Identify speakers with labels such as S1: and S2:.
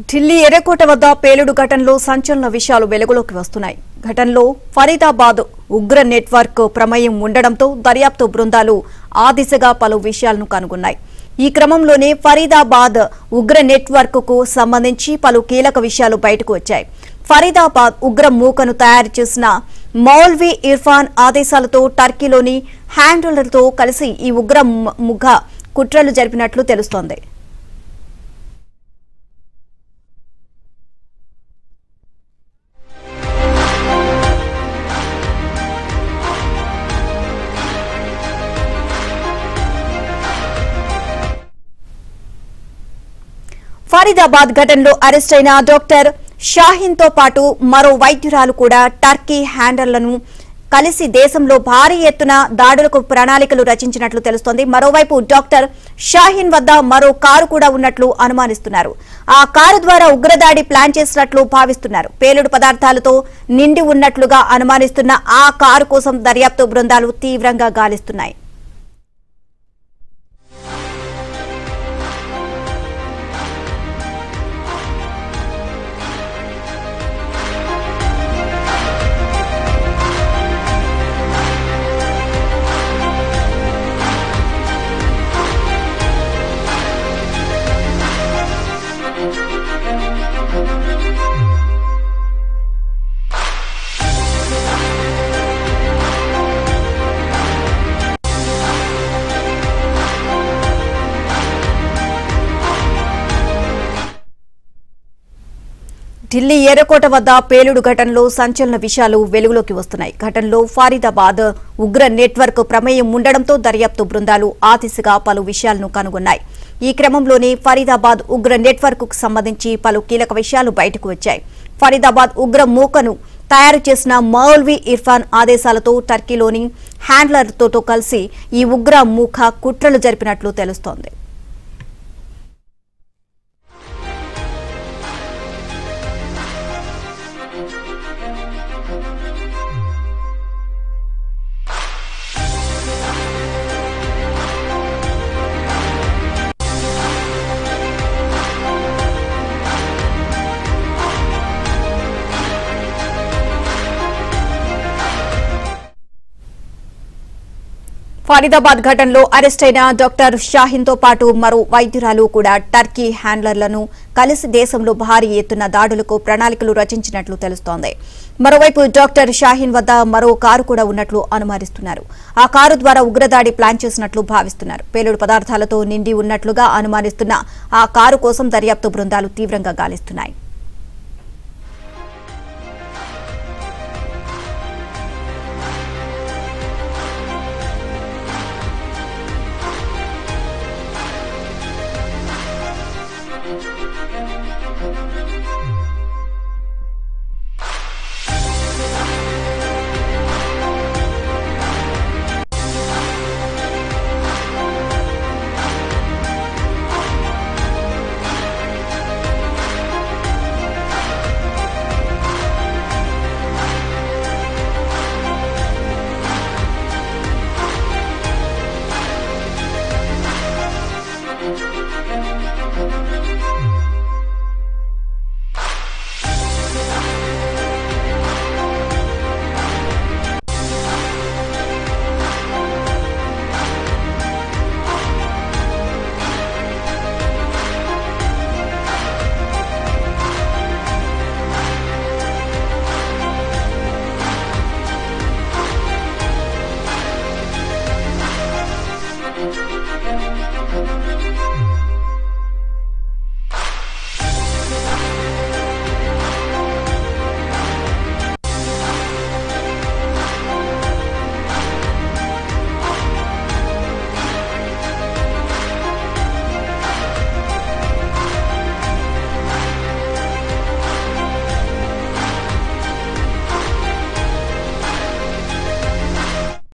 S1: ఢిల్లీ ఎర్రకోట వద్ద పేలుడు ఘటనలో సంచలన విషయాలు వెలుగులోకి వస్తున్నాయి. ఘటనలో ఫరీదాబాద్ ఉగ్ర నెట్వర్క్ ప్రమేయం ఉండడంతో దర్యాప్తు బృందాలు ఆ దిశగా పలు విషయాలను కనుగొన్నాయి. ఈ క్రమంలోనే ఫరీదాబాద్ ఉగ్ర నెట్వర్క్ కు సంబంధించి పలు కీలక విషయాలు బయటకు వచ్చాయి. ఫరీదాబాద్ ఉగ్ర మూకను తయారు చేసిన మౌల్వీ ఇర్ఫాన్ ఆదేశాలతో టర్కీలోని హ్యాండ్లర్లతో కలిసి ఈ ఉగ్ర ముఖ కుట్రలు జరిపినట్లు తెలుస్తోంది. ఫరీదాబాద్ ఘటనలో అరెస్ట్ అయిన డాక్టర్ షాహీన్ తో పాటు మరో వైద్యురాలు కూడా టర్కీ హ్యాండర్లను కలిసి దేశంలో భారీ ఎత్తున దాడులకు ప్రణాళికలు రచించినట్లు తెలుస్తోంది. మరోవైపు డాక్టర్ షాహీన్ వద్ద మరో కారు కూడా ఉన్నట్లు అనుమానిస్తున్నారు. ఆ కారు ద్వారా ఉగ్రదాడి ప్లాన్ చేసినట్లు భావిస్తున్నారు. పేలుడు పదార్థాలతో నిండి ఉన్నట్లుగా అనుమానిస్తున్న ఆ కారు కోసం దర్యాప్తు బృందాలు తీవ్రంగా గాలిస్తున్నాయి. ఢిల్లీ ఎర్రకోట వద్ద పేలుడు ఘటనలో సంచలన విషయాలు వెలుగులోకి వస్తున్నాయి. ఘటనలో ఫరీదాబాద్ ఉగ్ర నెట్వర్క్ ప్రమేయం ఉండడంతో దర్యాప్తు బృందాలు ఆ దిశగా పలు విషయాలను కనుగొన్నాయి. ఈ క్రమంలోనే ఫరీదాబాద్ ఉగ్ర నెట్వర్క్ కు సంబంధించి పలు కీలక విషయాలు బయటకు వచ్చాయి. ఫరీదాబాద్ ఉగ్ర మూకను తయారు చేసిన మౌల్వీ ఇర్ఫాన్ ఆదేశాలతో టర్కీలోని హ్యాండ్లర్లతో కలిసి ఈ ఉగ్ర మూక కుట్రలు జరిపినట్లు తెలుస్తోంది. ఫరీదాబాద్ ఘటనలో అరెస్ట్ అయిన డాక్టర్ షాహీన్ తో పాటు మరో వైద్యురాలు కూడా టర్కీ హ్యాండ్లర్లను కలిసి దేశంలో భారీ ఎత్తున దాడులకు ప్రణాళికలు రచించినట్లు తెలుస్తోంది. మరోవైపు డాక్టర్ షాహీన్ వద్ద మరో కారు కూడా ఉన్నట్లు అనుమానిస్తున్నారు. ఆ కారు ద్వారా ఉగ్రదాడి ప్లాన్ చేసినట్లు భావిస్తున్నారు. పేలుడు పదార్థాలతో నిండి ఉన్నట్లుగా అనుమానిస్తున్న ఆ కారు కోసం దర్యాప్తు బృందాలు తీవ్రంగా గాలిస్తున్నాయి.